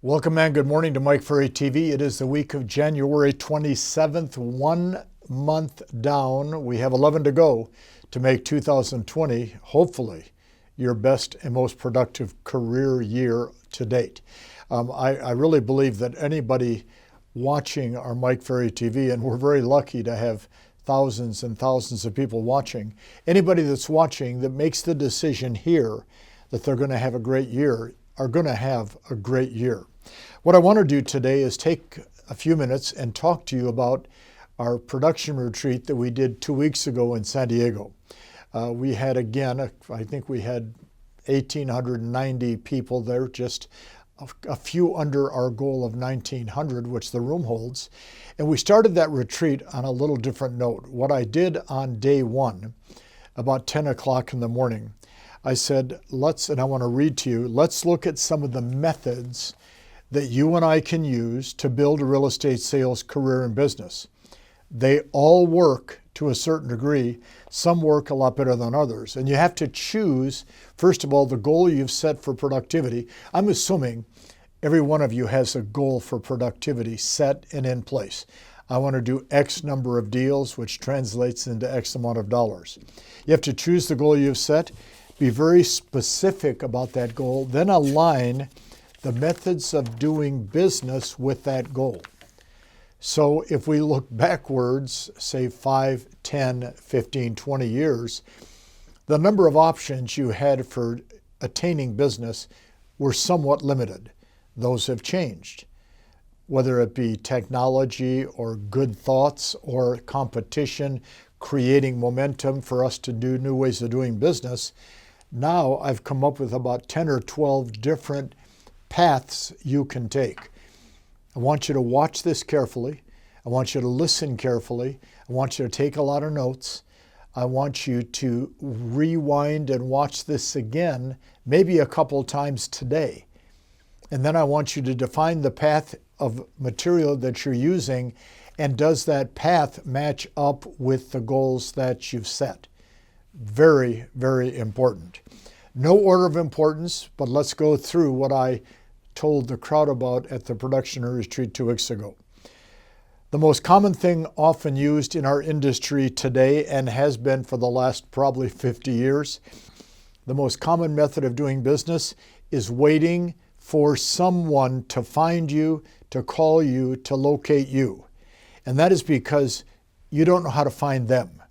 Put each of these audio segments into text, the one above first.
Welcome and good morning to Mike Ferry TV. It is the week of January 27th, 1 month down. We have 11 to go to make 2020, hopefully, your best and most productive career year to date. I really believe that anybody watching our Mike Ferry TV, and we're very lucky to have thousands and thousands of people watching, anybody that's watching that makes the decision here that they're going to have a great year are going to have a great year. What I want to do today is take a few minutes and talk to you about our production retreat that we did 2 weeks ago in San Diego. We had, again, I think we had 1,890 people there, just a few under our goal of 1,900, which the room holds. And we started that retreat on a little different note. What I did on day one, about 10 o'clock in the morning, I said, and I want to read to you, let's look at some of the methods that you and I can use to build a real estate sales career and business. They all work to a certain degree. Some work a lot better than others. And you have to choose, first of all, the goal you've set for productivity. I'm assuming every one of you has a goal for productivity set and in place. I want to do X number of deals, which translates into X amount of dollars. You have to choose the goal you've set. Be very specific about that goal, then align the methods of doing business with that goal. So if we look backwards, say 5, 10, 15, 20 years, the number of options you had for attaining business were somewhat limited. Those have changed, whether it be technology or good thoughts or competition, creating momentum for us to do new ways of doing business. Now I've come up with about 10 or 12 different paths you can take. I want you to watch this carefully. I want you to listen carefully. I want you to take a lot of notes. I want you to rewind and watch this again, maybe a couple times today. And then I want you to define the path of material that you're using, and does that path match up with the goals that you've set? Very, very important. No order of importance, but let's go through what I told the crowd about at the production retreat 2 weeks ago. The most common thing often used in our industry today, and has been for the last probably 50 years, the most common method of doing business is waiting for someone to find you, to call you, to locate you. And that is because you don't know how to find them.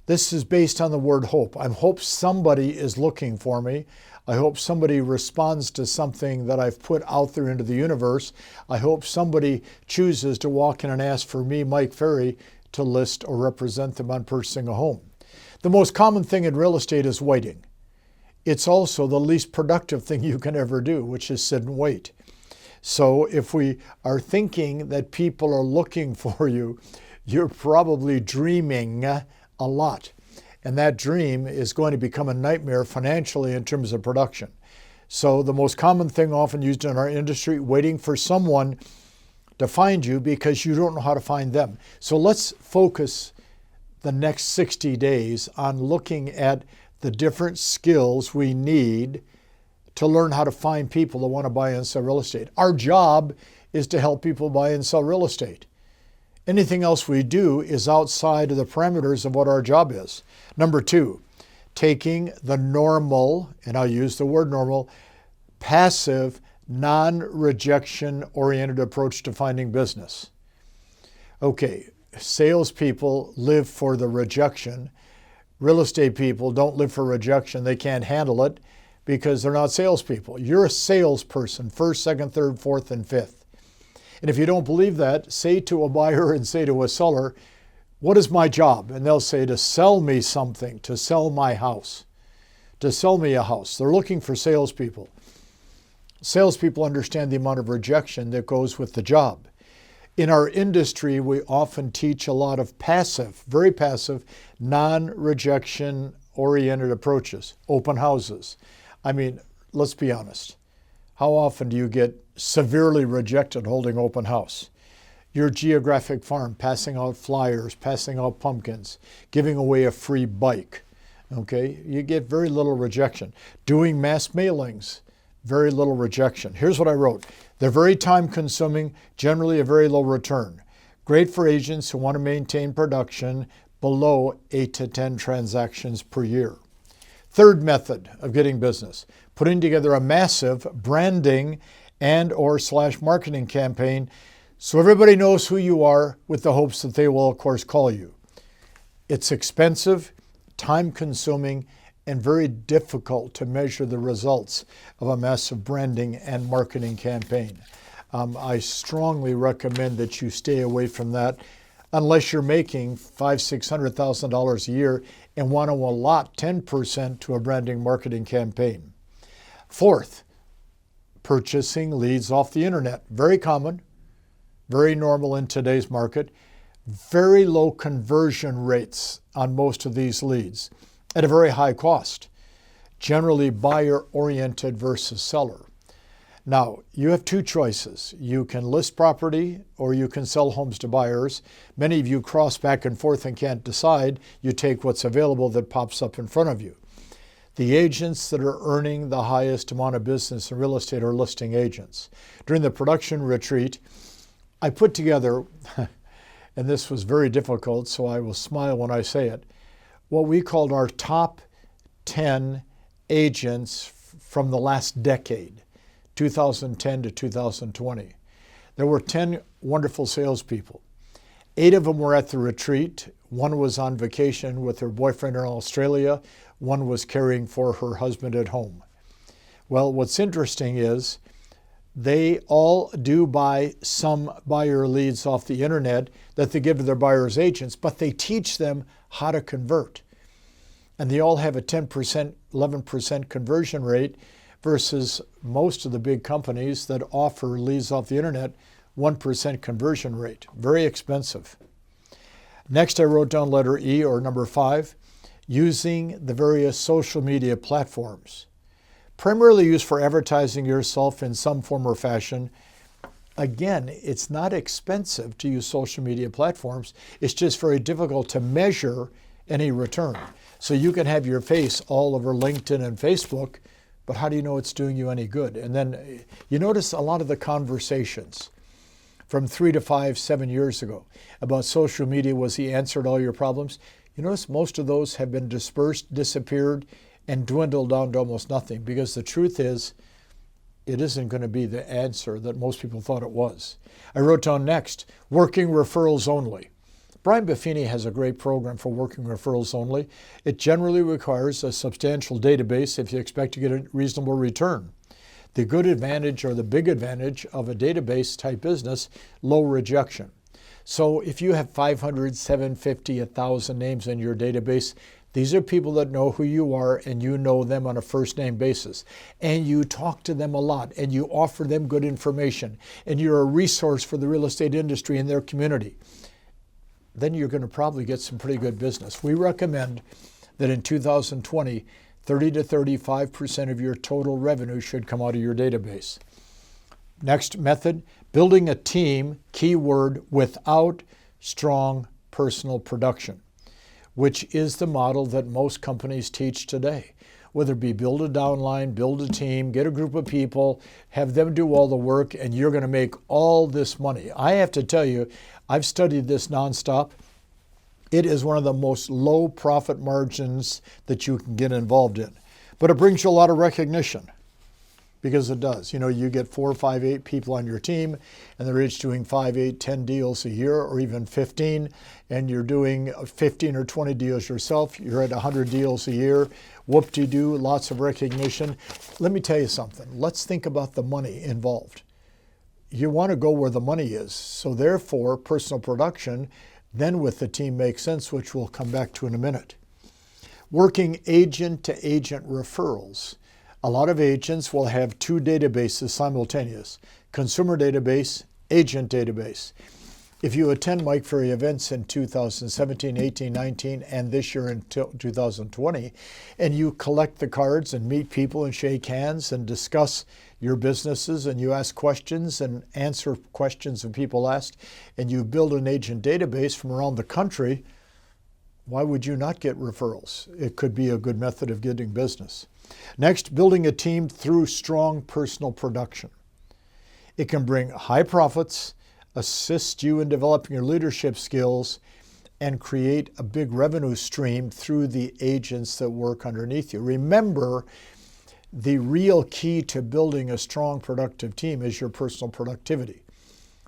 This is based on the word hope. I hope somebody is looking for me. I hope somebody responds to something that I've put out there into the universe. I hope somebody chooses to walk in and ask for me, Mike Ferry, to list or represent them on purchasing a home. The most common thing in real estate is waiting. It's also the least productive thing you can ever do, which is sit and wait. So if we are thinking that people are looking for you, you're probably dreaming a lot. And that dream is going to become a nightmare financially in terms of production. So the most common thing often used in our industry, waiting for someone to find you because you don't know how to find them. So let's focus the next 60 days on looking at the different skills we need to learn how to find people that want to buy and sell real estate. Our job is to help people buy and sell real estate. Anything else we do is outside of the parameters of what our job is. Number 2, taking the normal, and I'll use the word normal, passive, non-rejection oriented approach to finding business. Okay, salespeople live for the rejection. Real estate people don't live for rejection. They can't handle it because they're not salespeople. You're a salesperson, first, second, third, fourth, and fifth. And if you don't believe that, say to a buyer and say to a seller, what is my job? And they'll say, to sell me something, to sell my house, to sell me a house. They're looking for salespeople. Salespeople understand the amount of rejection that goes with the job. In our industry, we often teach a lot of passive, very passive, non-rejection oriented approaches, open houses. I mean, let's be honest. How often do you get severely rejected holding open house? Your geographic farm, passing out flyers, passing out pumpkins, giving away a free bike. Okay, you get very little rejection. Doing mass mailings, very little rejection. Here's what I wrote. They're very time consuming, generally a very low return. Great for agents who want to maintain production below 8 to 10 transactions per year. Third method of getting business, putting together a massive branding and/or marketing campaign so everybody knows who you are with the hopes that they will, of course, call you. It's expensive, time-consuming, and very difficult to measure the results of a massive branding and marketing campaign. I strongly recommend that you stay away from that unless you're making $500,000–$600,000 a year and want to allot 10% to a branding marketing campaign. Fourth, purchasing leads off the internet. Very common, very normal in today's market. Very low conversion rates on most of these leads at a very high cost, generally buyer-oriented versus seller. Now, you have two choices. You can list property or you can sell homes to buyers. Many of you cross back and forth and can't decide. You take what's available that pops up in front of you. The agents that are earning the highest amount of business in real estate are listing agents. During the production retreat, I put together, and this was very difficult, so I will smile when I say it, what we called our top 10 agents from the last decade, 2010 to 2020. There were 10 wonderful salespeople. 8 of them were at the retreat. 1 was on vacation with her boyfriend in Australia. 1 was caring for her husband at home. Well, what's interesting is they all do buy some buyer leads off the internet that they give to their buyer's agents, but they teach them how to convert. And they all have a 10%, 11% conversion rate versus most of the big companies that offer leads off the internet, 1% conversion rate. Very expensive. Next, I wrote down letter E, or number 5, using the various social media platforms. Primarily used for advertising yourself in some form or fashion. Again, it's not expensive to use social media platforms. It's just very difficult to measure any return. So you can have your face all over LinkedIn and Facebook, but how do you know it's doing you any good? And then you notice a lot of the conversations from 3 to 5, 7 years ago about social media was the answer to all your problems. You notice most of those have been dispersed, disappeared, and dwindled down to almost nothing, because the truth is, it isn't going to be the answer that most people thought it was. I wrote down next, working referrals only. Brian Buffini has a great program for working referrals only. It generally requires a substantial database if you expect to get a reasonable return. The good advantage, or the big advantage, of a database type business, low rejection. So if you have 500, 750, 1,000 names in your database, these are people that know who you are and you know them on a first name basis. And you talk to them a lot and you offer them good information and you're a resource for the real estate industry in their community. Then you're going to probably get some pretty good business. We recommend that in 2020, 30 to 35% of your total revenue should come out of your database. Next method, building a team, keyword, without strong personal production, which is the model that most companies teach today. Whether it be build a downline, build a team, get a group of people, have them do all the work, and you're going to make all this money. I have to tell you, I've studied this nonstop. It is one of the most low profit margins that you can get involved in. But it brings you a lot of recognition, because it does. You know, you get 4, 5, 8 people on your team, and they're each doing 5, 8, 10 deals a year, or even 15, and you're doing 15 or 20 deals yourself. You're at 100 deals a year. Whoop-de-doo, lots of recognition. Let me tell you something. Let's think about the money involved. You want to go where the money is. So therefore, personal production, then with the team, makes sense, which we'll come back to in a minute. Working agent-to-agent referrals. A lot of agents will have 2 databases simultaneous: consumer database, agent database. If you attend Mike Ferry events in 2017, 18, 19, and this year in 2020, and you collect the cards and meet people and shake hands and discuss your businesses, and you ask questions and answer questions that people asked, and you build an agent database from around the country, Why would you not get referrals? It could be a good method of getting business. Next, building a team through strong personal production. It can bring high profits, assist you in developing your leadership skills, and create a big revenue stream through the agents that work underneath you. Remember, the real key to building a strong, productive team is your personal productivity.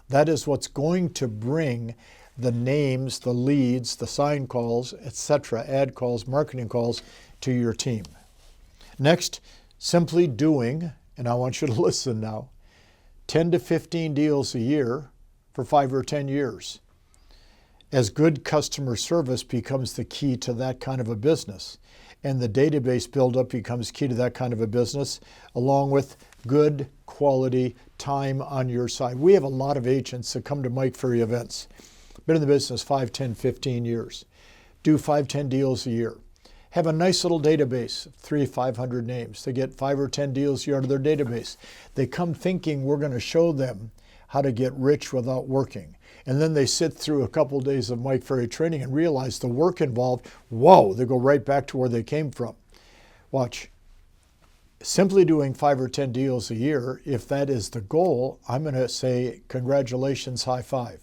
That is what's going to bring the names, the leads, the sign calls, etc., ad calls, marketing calls to your team. Next, simply doing, and I want you to listen now, 10 to 15 deals a year for 5 or 10 years. As good customer service becomes the key to that kind of a business, and the database buildup becomes key to that kind of a business, along with good quality time on your side. We have a lot of agents that come to Mike Ferry events. Been in the business 5, 10, 15 years. Do 5, 10 deals a year. Have a nice little database, 300-500 names. They get 5 or 10 deals a year out of their database. They come thinking we're going to show them how to get rich without working. And then they sit through a couple of days of Mike Ferry training and realize the work involved, whoa, they go right back to where they came from. Watch. Simply doing 5 or 10 deals a year, if that is the goal, I'm going to say congratulations, high five.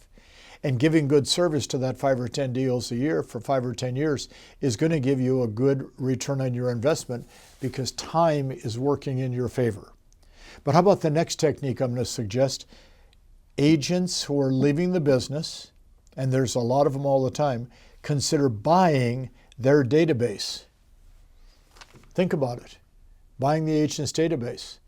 And giving good service to that 5 or 10 deals a year for 5 or 10 years is going to give you a good return on your investment because time is working in your favor. But how about the next technique I'm going to suggest? Agents who are leaving the business, and there's a lot of them all the time, consider buying their database. Think about it. Buying the agent's database.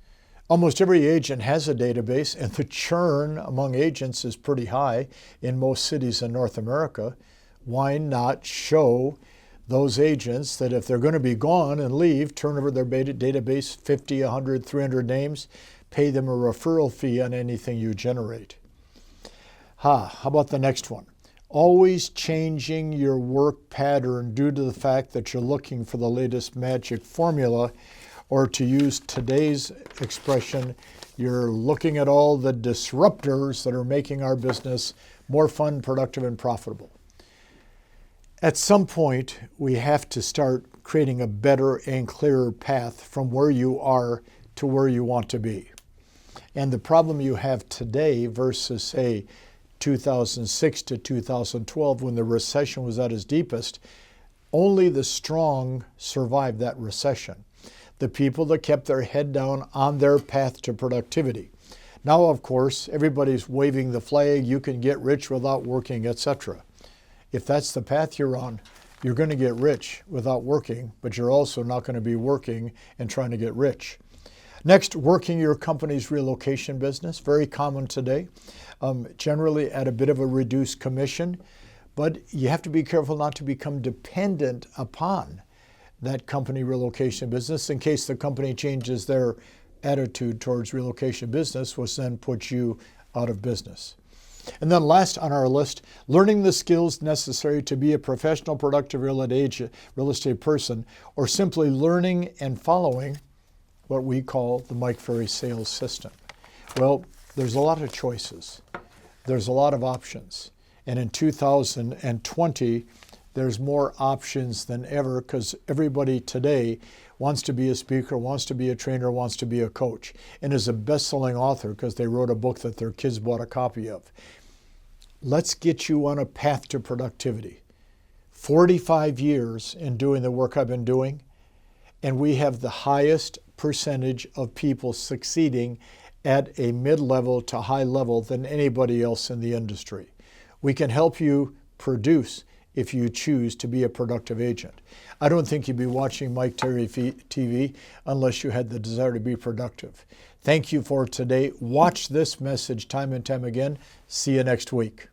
Almost every agent has a database, and the churn among agents is pretty high in most cities in North America. Why not show those agents that if they're going to be gone and leave, turn over their database 50, 100, 300 names, pay them a referral fee on anything you generate. How about the next one? Always changing your work pattern due to the fact that you're looking for the latest magic formula, or to use today's expression, you're looking at all the disruptors that are making our business more fun, productive, and profitable. At some point, we have to start creating a better and clearer path from where you are to where you want to be. And the problem you have today versus, say, 2006 to 2012, when the recession was at its deepest, only the strong survived that recession. The people that kept their head down on their path to productivity. Now, of course, everybody's waving the flag, you can get rich without working, etc. If that's the path you're on, you're going to get rich without working, but you're also not going to be working and trying to get rich. Next, working your company's relocation business, very common today, generally at a bit of a reduced commission, but you have to be careful not to become dependent upon that company relocation business in case the company changes their attitude towards relocation business, which then puts you out of business. And then last on our list, learning the skills necessary to be a professional, productive real estate person, or simply learning and following what we call the Mike Ferry sales system. Well, there's a lot of choices. There's a lot of options. And in 2020, there's more options than ever because everybody today wants to be a speaker, wants to be a trainer, wants to be a coach, and is a best-selling author because they wrote a book that their kids bought a copy of. Let's get you on a path to productivity. 45 years in doing the work I've been doing, and we have the highest percentage of people succeeding at a mid-level to high level than anybody else in the industry. We can help you produce if you choose to be a productive agent. I don't think you'd be watching Mike Ferry TV unless you had the desire to be productive. Thank you for today. Watch this message time and time again. See you next week.